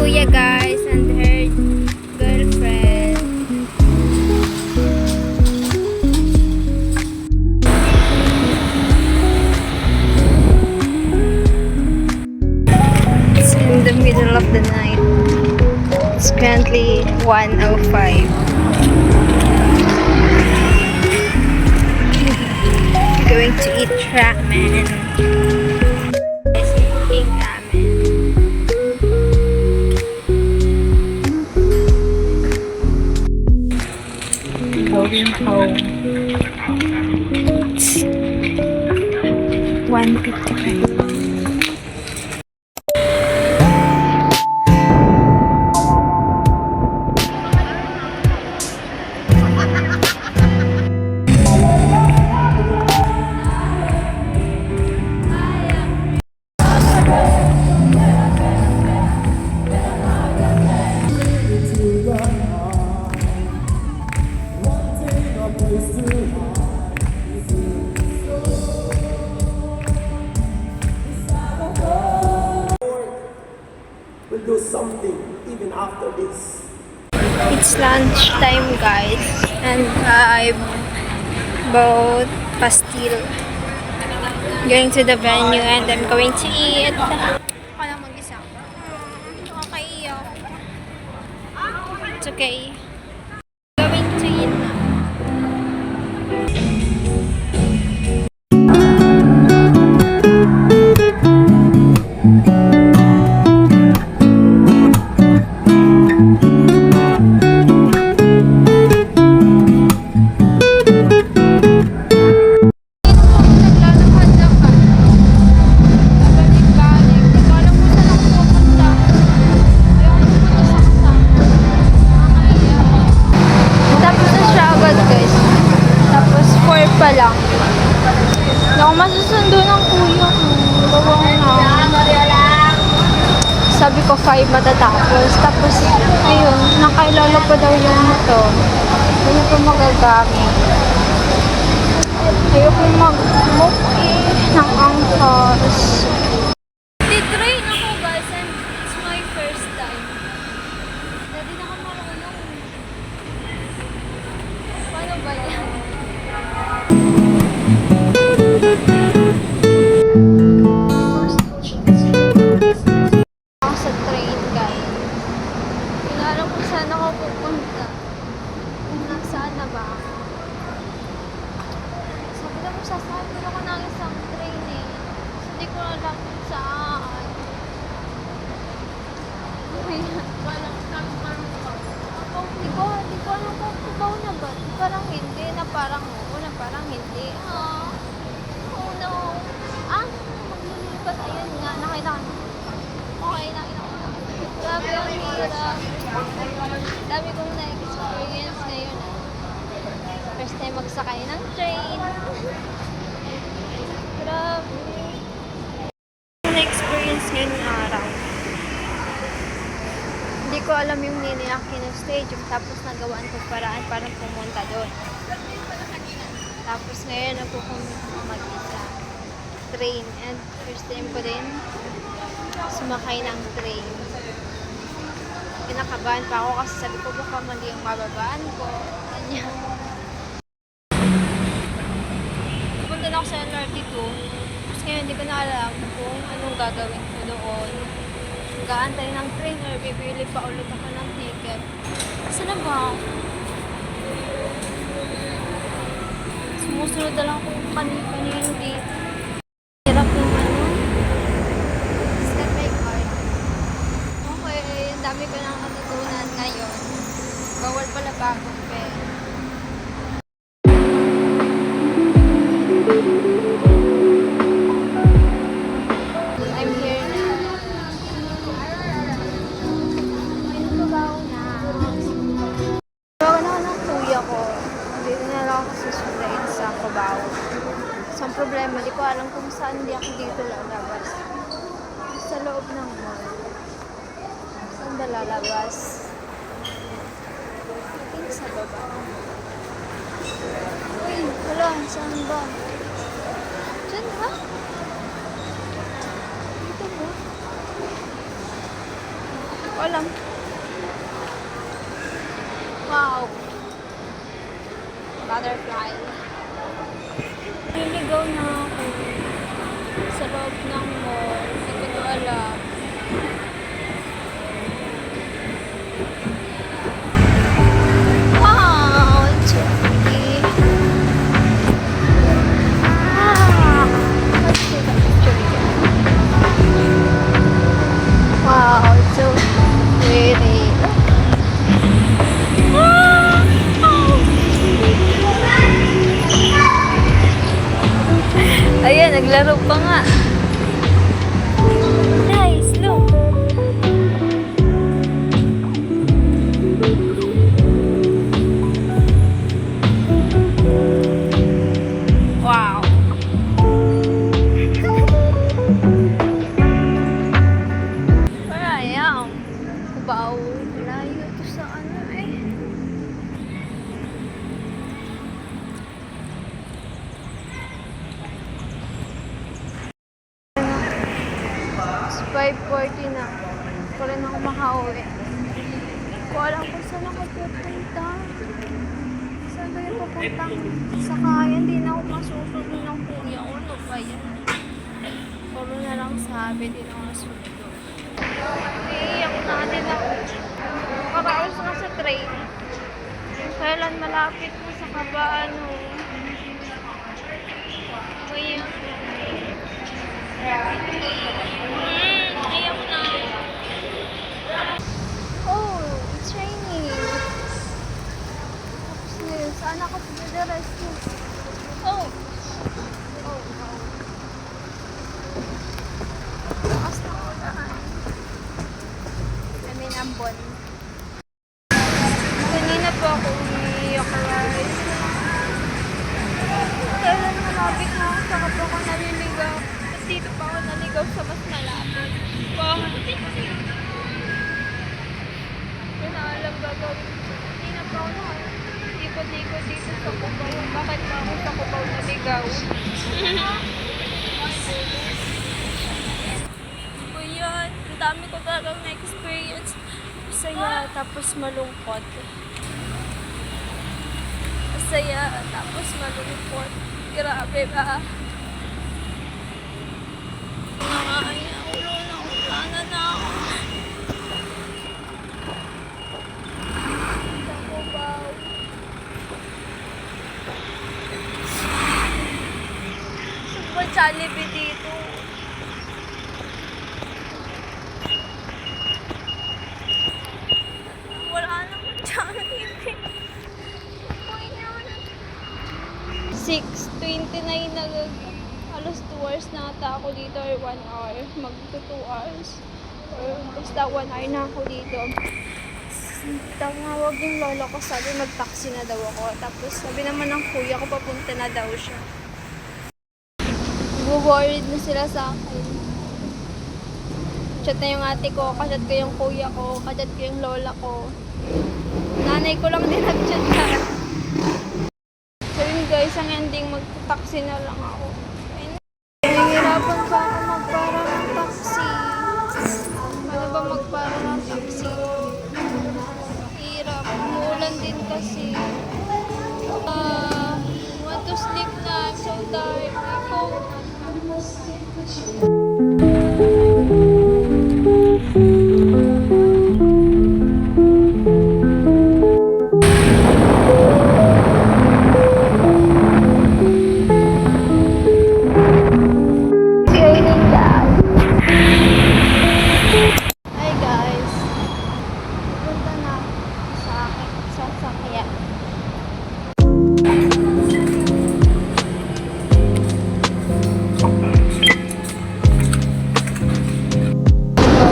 Kuya guys and her girlfriend. It's in the middle of the night. It's currently 1:05. Going to eat ramen. Eating ramen. Going home. It's 1:55. We'll do something even after this. It's lunchtime, guys, and I bought pastil. Going to the venue and I'm going to eat. Ako lang mag-isa. Nakakaiyak. It's okay. Going to eat na. Pa lang. Hindi ako masusundo ng kuya ko. Bawang na. Sabi ko 5 matatapos. Tapos, ayun, nakailala pa daw yung ito. Hindi ko magagamit. Ayoko mag-book ng angkas. Titrain ako guys and it's my first time. Dati na ako marunong. Paano ba yan? Ako sa train, guys. Hindi na alam kung saan ako pupunta. Kung nasaan na ba ako. Sabi na mo, sasabi ako ng isang train eh. So, hindi ko alam kung saan. Hindi ko alam kung kubaw na ba. Parang hindi, na parang oo, na parang hindi. Oh no. Maglilipat. Ayun nga, nakita ko. Okay, nakita ko. Grabe ang hirap. Dami kong na-experience ngayon. First time magsakay ng train. Grabe. Na-experience ngayon araw. Hindi ko alam yung Niniaki na stadium. Tapos nagawaan ko paraan para pumunta doon. Tapos ngayon nagpupunta mag-isa. Train. And first time ko din sumakay ng train. Kinakabahan pa ako kasi sabi ko baka mali yung mababaan ko. Ganyan. Pupunta na ako sa LRT2. Tapos ngayon hindi ko na alam kung anong gagawin ko doon. Gaantay ng train or bibili pa ulit ako ng ticket. Saan na ba? Sumusunod na lang kung kanina-kanina dito. Hirap yung ano. Scan my card. Okay, ang dami ko nang natutunan ngayon. Bawal pala bagong pera. I'm here na. Pinubaw na. Bawa na ako ng kuya ko. Dito na lang ako susundain sa Cubao. So, ang problema, di ko alam kung saan di ako dito lalabas. Sa loob ng mall. Saan ba lalabas? I think sa baba. Uy, wala. Saan ba? Diyan ba? Dito ba? ko alam. Wow. Butterfly. Niligaw na ako sa loob ng mall. Hindi ko to alam. Wow, it's okay. Let's take a picture here. Wow, it's so pretty. Ayan, naglaro pa nga. Nice, look. Wow. Where I am? Cubao. Layo to sa ano eh. It's 5:40 na. Hindi ko rin ako makauwi. Hindi ko alam kung saan ako pupunta. Saan ba yung pupuntang sakayan? Hindi na ako masusunod ng kuya ko. Ano ba yan? Puro na lang sabi, di na ako nasusunod. Iiyak na din ako. Karaos na sa train. Kailan malapit na sa Kabaano. Ngayon. Ayaw na. Oh, it's raining. Tapos ngayon, saan ako pagdadaras mo? Oh. Oh, wow. Lakas na ako daan. I mean, ambon. Kanina po ako umiiyak guys. Kailan malapit na ako, saka po ako naliligaw. Tapos dito pa ako naligaw sa mas malapit. Wow. Hindi na alam gagawin. Hindi na pa ako ikot-ikot dito sa Cubao. Bakit pa ako sa Cubao naligaw? O yan, ang dami ko talagang na-experience. Masaya, tapos malungkot. Masaya, tapos malungkot. Grabe ba? Nakakaya, ulo na ulana na ako. Sa Cubao. Super Jollibee dito. Wala naman Jollibee. 6:29 na alas 2 hours na ata ako dito or 1 hour. Magto 2 hours. Or basta 1 hour na ako dito. Tawag yung lolo ko, sabi mag-taxi na daw ako. Tapos sabi naman ng kuya ko papunta na daw siya. Worried na sila sa akin. Chat na yung ate ko, kachat ko yung kuya ko, kachat ko yung lola ko. Nanay ko lang din nag-chat na. So yun guys, ang ending mag-taxi na lang ako. Nahihirapan pa ako magpara ng taxi. Paano ba magpara ng taxi? Hirap. Umuulan din kasi. Want to sleep na. I'm so tired. My phone. Hi guys. Punta na sa akin sa sasakyan.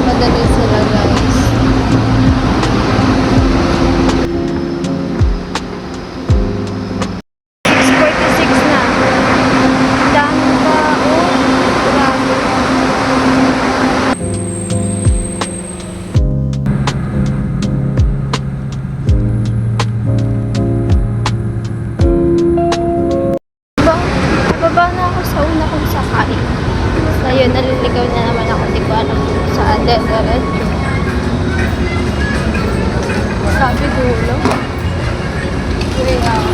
Madali sila guys. It's 46 na. Dami pa. Oh, grabe. Baba na ako sa una kong sakay. Basta yun, naliligaw na naman ako. Hindi ko alam kung saan. Diretso. Sabi dulo. Way out.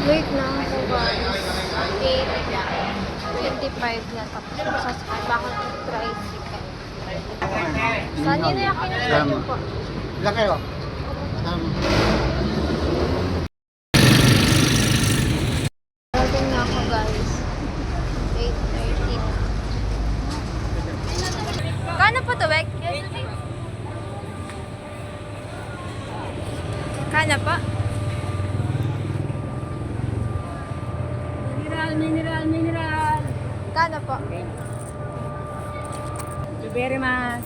Wait na ako guys. 8:25 na tapos masasakay pa ako ng tricycle. Saan yun na yung kinasal po? Ilan kayo? Dating na ako guys. 8:30 na. Kano po to, Wek? Kano po? Mineral. Kano po? Very much.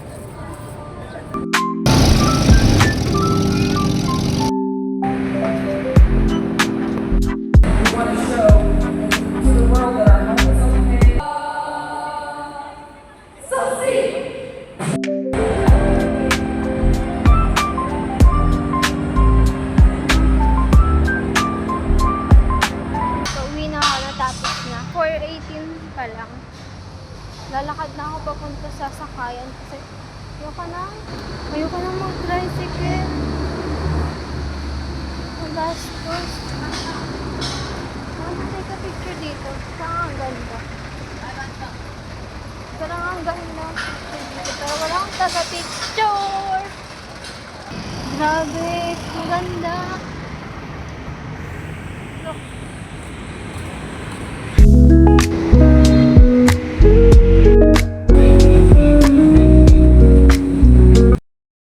Pauwi na ako, natapos na. 4:18 pa lang. Lalakad na ako papunta sa sakayan kasi ayoko na mag-tricycle. Ang gastos. Take a picture dito. Parang ang ganda. Parang ang ganda. Pero wala akong taga-picture. Grabe, ang ganda. Look.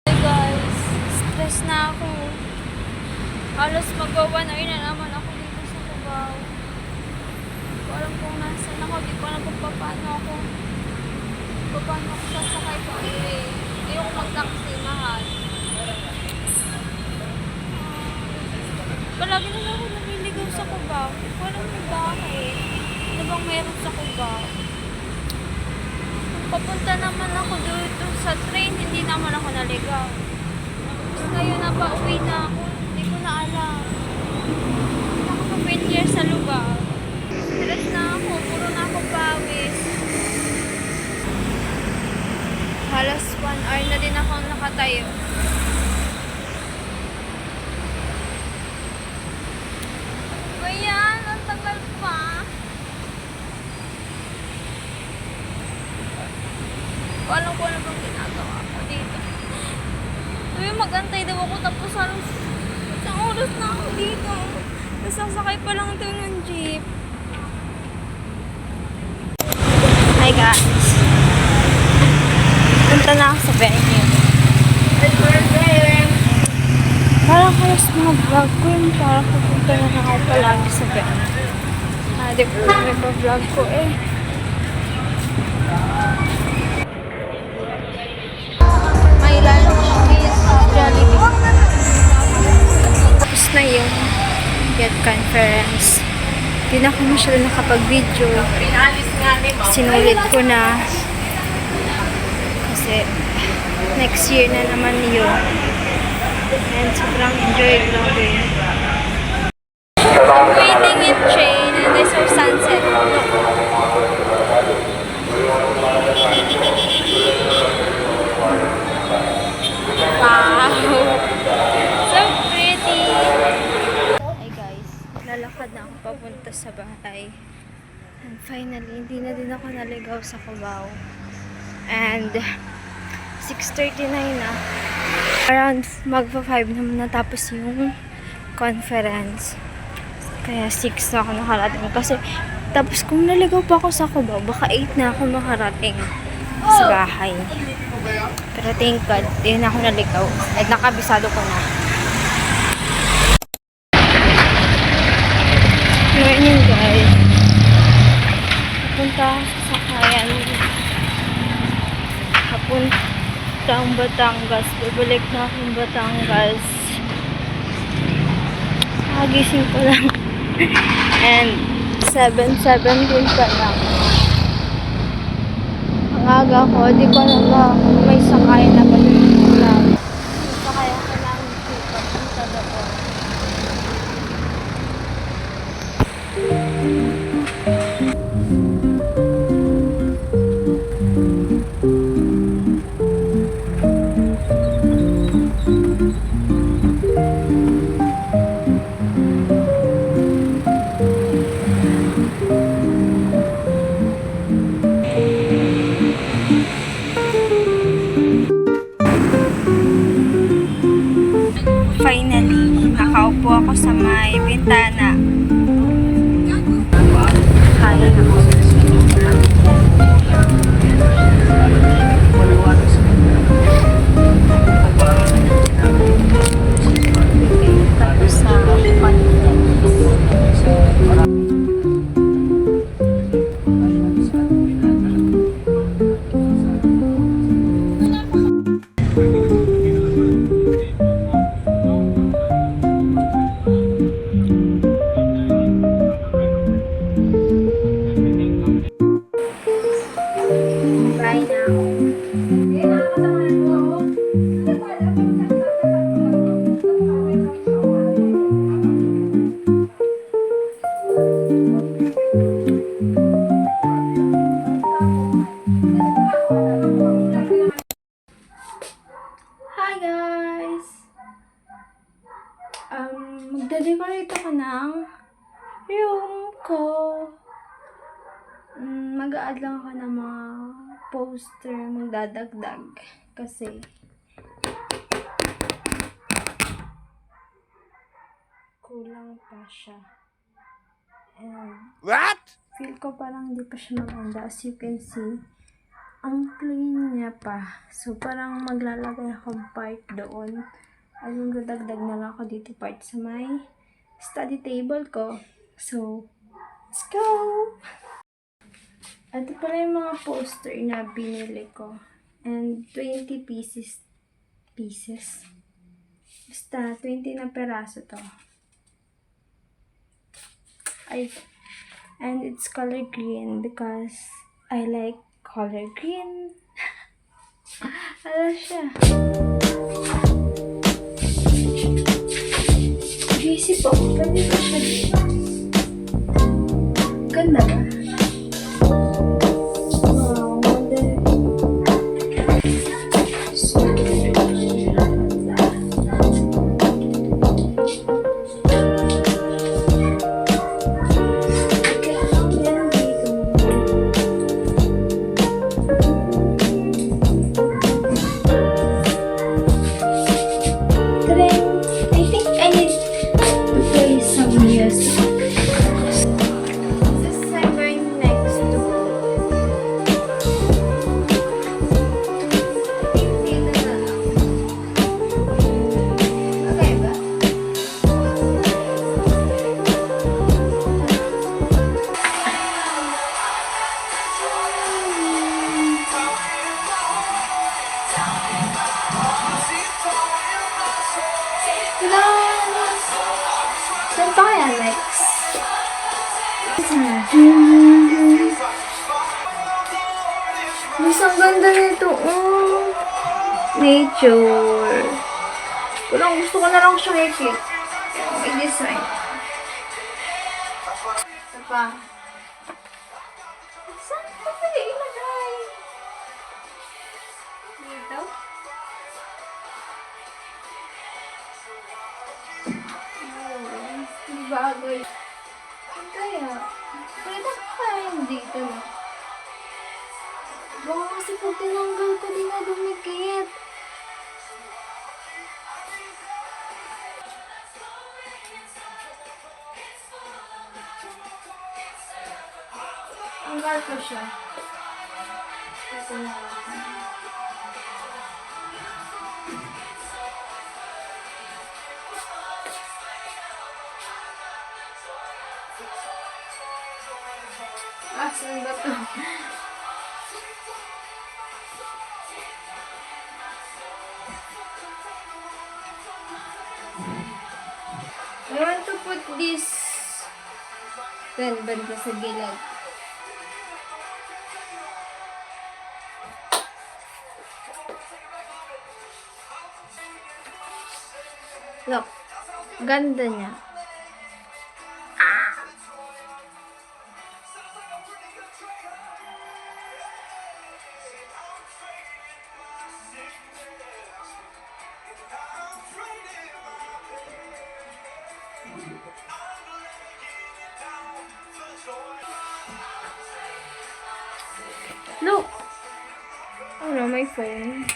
Hey guys, stress na ako. Halos mag-1 hour na naman ako dito sa Cubao. Hindi ko alam kung nasan ako. Hindi ko alam kung paano ako sasakay pa uwi. Hindi ako mag-taxi, mahal. Palagi na lang ako naliligaw sa Cubao. Hindi ko alam kung bakit. Ano bang meron sa Cubao? Papunta naman ako dito sa train, hindi naman ako naligaw. Tapos ngayon na pauwi na ako, hindi ko na alam. Hindi na ako familiar sa lugar. Stress na ako, puro na ako pawis. Halos 1 hour na din ako nakatayo. Ayan, ang tagal pa. Alam ko ano bang ginagawa ko dito. Sabi mag-antay daw ako tapos halos isang oras na ako dito. Tapos sasakay pa lang ito ng jeep. Hi guys. Punta na ako sa venue. Parang halos mga vlog ko yun. Parang pupunta na ako palagi sa venue. Di ko may pa-vlog ko eh. My lunch is Jollibee. Tapos na yung Get Conference. Hindi na ako masyado nakapag-video. Sinulit ko na. Kasi next year na naman yun. And sobrang enjoy, grabe. I'm waiting in train and I saw sunset. Wow! So pretty! Hi guys, lalakad na ako papunta sa bahay. And finally, hindi na din ako naligaw sa Cubao. And 6:39 na. Around magpa-5 naman natapos yung conference. Kaya 6 na ako nakarating. Kasi tapos kung naligaw pa ako sa Cubao, baka 8 na ako makarating sa bahay. Pero thank God, hindi na ako naligaw. At nakabisado ko na. Ngayon yun guys. Papunta ako sa sakayan. Papuntang Batangas. Babalik na akong Batangas. Kagising ko lang. And 7:17 pa lang. Ang aga ko, di ko alam ba kung may sakay na ba dito lang. May sakay ako ng jeep papunta doon. Finally, nakaupo ako sa may bintana. Kaya na ako. Tapos sa Bye now. Hi guys! Magde-decorate ako ng room ko. Mag-a-add lang ako ng mga poster, magdadagdag. Kasi kulang pa siya. And What? feel ko parang hindi pa siya maganda. As you can see, ang clean niya pa. So, parang maglalagay ako part doon. At magdadagdag na lang ako dito part sa may study table ko. So, let's go! Ito pala yung mga poster na binili ko. And 20 pieces. Basta, 20 na peraso to. And it's color green because I like color green. Ano siya? Isip ako, pwede ba siya dito? Ganda ba? Wow, ganda. So, saan pa kaya next? Mas ang ganda nito. Oh. Nature. Parang gusto ko na lang siyang i-fit. May design. Ito pa. Saan ko pwede ilagay? Dito? Bagay. Kaya, pwede ko kaya dito na. Baka kasi pag tinanggal ko, di na dumikit. Tanggal ko siya. Ito na. Saan ba ito? I want to put this Then, banda sa gilid. Look, ganda niya. Look! Oh no, my phone.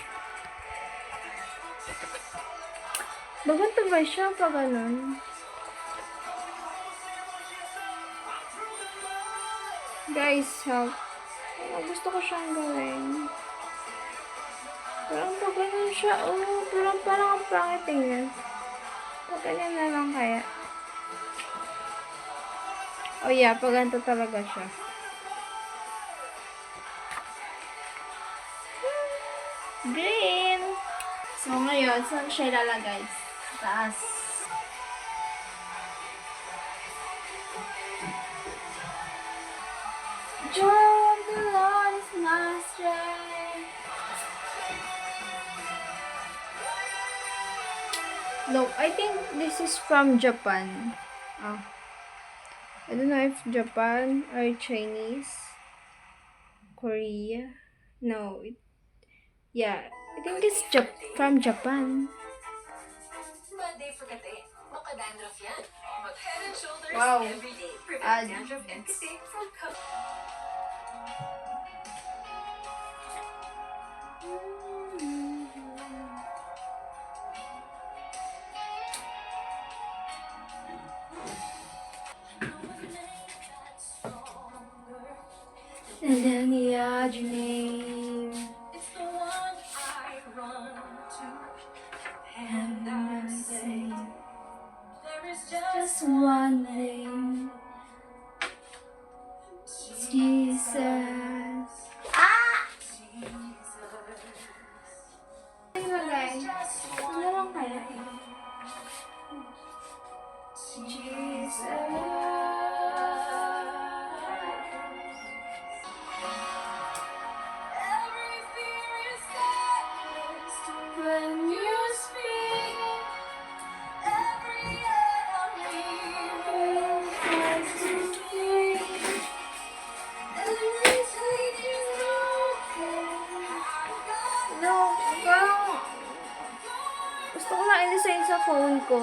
Maganda ba siya pag ganun? Guys, help. Oh, gusto ko siyang gawin. Parang pag ganun siya, oh, parang ang pangit tingnan. Pag ganyan na lang kaya. Oh yeah, pag ganito talaga siya. Green! So ngayon, saan siya ilalagay? Sa taas. Joy of the Lord is my strength. Look, I think this is from Japan. Oh. I don't know if Japan or Chinese. Korea. No. Yeah. I think it's from Japan. Monday for kate, makadandruff yan. Mag-head and shoulders Wow. every day. Prevent Add. dandruff and kate from And then he had your name. It's the one I run to. And I say, There is just one name. Jesus. Ano guys? Ano lang kaya? Every fear is silenced when you speak. Every enemy tries to flee. Every chain is broken. No, parang gusto ko lang i-design sa phone ko.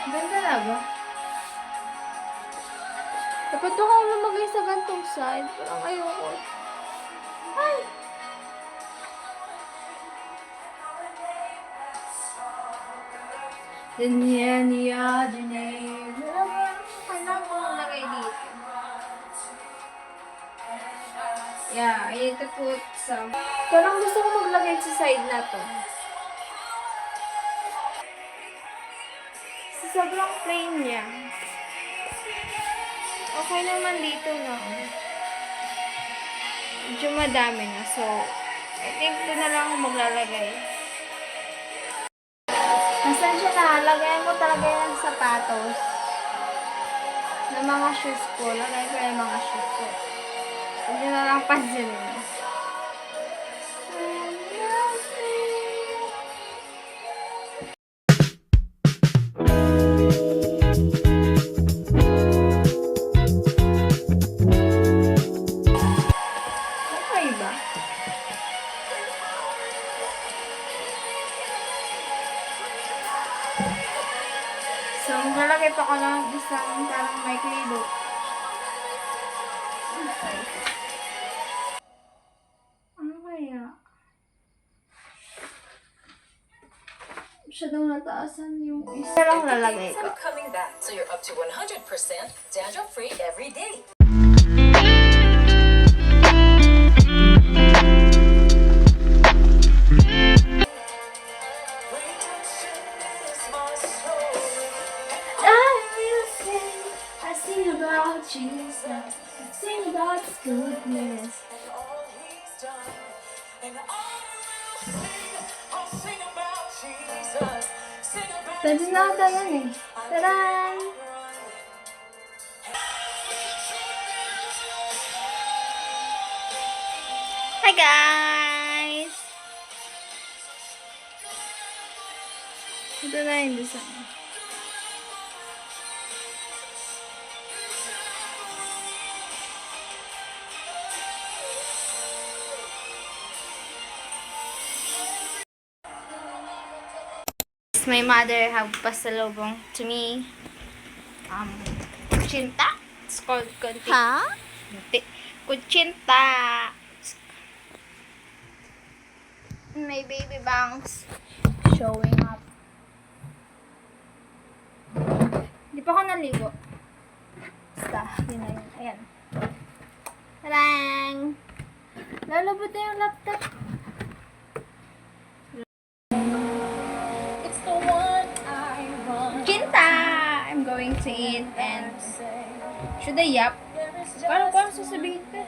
Ganda na ba? Dapat ako lumagay sa gantong side. Parang ayoko. Ay! Then yan, the other name. Kailangan ko lagay dito. Yeah, I need to put some. Parang gusto ko maglagay sa side na to. Sa sobrang plain niya. Okay naman dito na. Medyo madami na. So, I think doon na lang ako maglalagay. Nasaan siya na? Lagayan ko talaga yung sapatos. Ng mga shoes ko. Lagayan ko yung mga shoes ko. Hindi na lang pansinin. Okay ba? So, maglalagay pa ko lang isang parang may klido. Okay. Ano kaya? Masyadong nataasan yung isa lang lalagay ko. I'm coming back, so you're up to 100% dandruff-free every day. I sing about Jesus. I sing about His goodness. All he's done, and all will sing, I'll sing about Jesus. Pwede na ata yan eh. Taran! Hi guys! Ito na yung design. My mother have pasalubong to me. Kuchinta. It's called kunti. Huh? Kuchinta. My baby bangs showing up. Hindi pa ako naligo. Basta, yun na yun. Ayan. Tarang! Lalabot na yung laptop. It's the one I want. Kinta! I'm going to eat and should I yap? Paano sasabihin ko?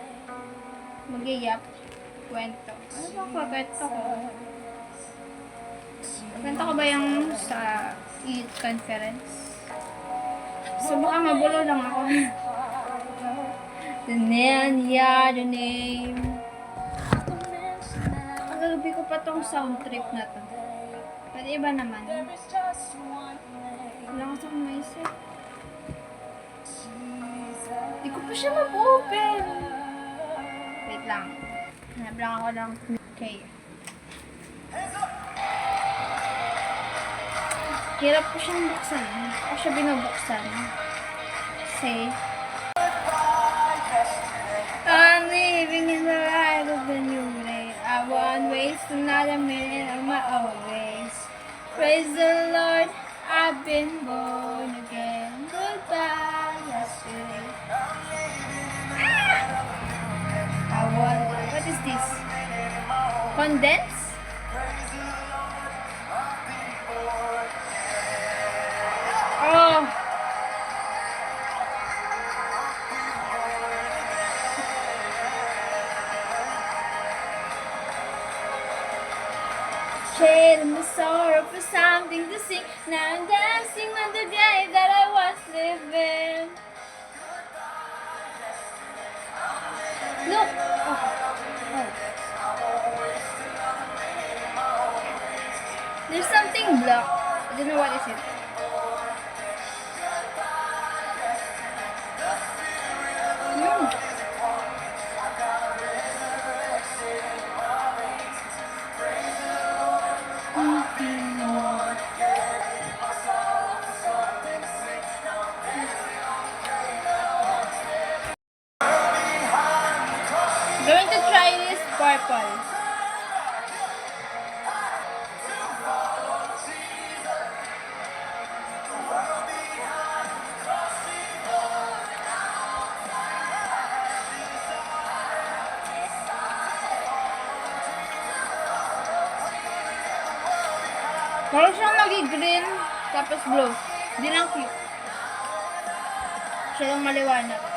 Mag-yap. Kwento. Ano ba kwento ko? Kwento ko ba yung sa eat conference? So baka mabulo lang ako. The name. Ang gagabi ko pa tong sound trip na to. Pwede iba naman. Wala ko sa kumaisip. Hindi ko pa siya mag-open. Wait lang. Hanap lang ako ng okay. Hirap ko siyang buksan. Hindi ko siya binubuksan. Say. I'm living in the light of the new day. I won't waste another minute of my own ways. Praise the Lord, I've been born again. Goodbye, yesterday. I wonder, what is this? Condense? Oh! Shade my sorrow for something to sing. Now I'm dancing on the day that I was living. Look! Oh. There's something black. I don't know what is it. Going to try this purple. Parang siyang magi-green, tapos blue. Di lang cute. Siya lang maliwanag.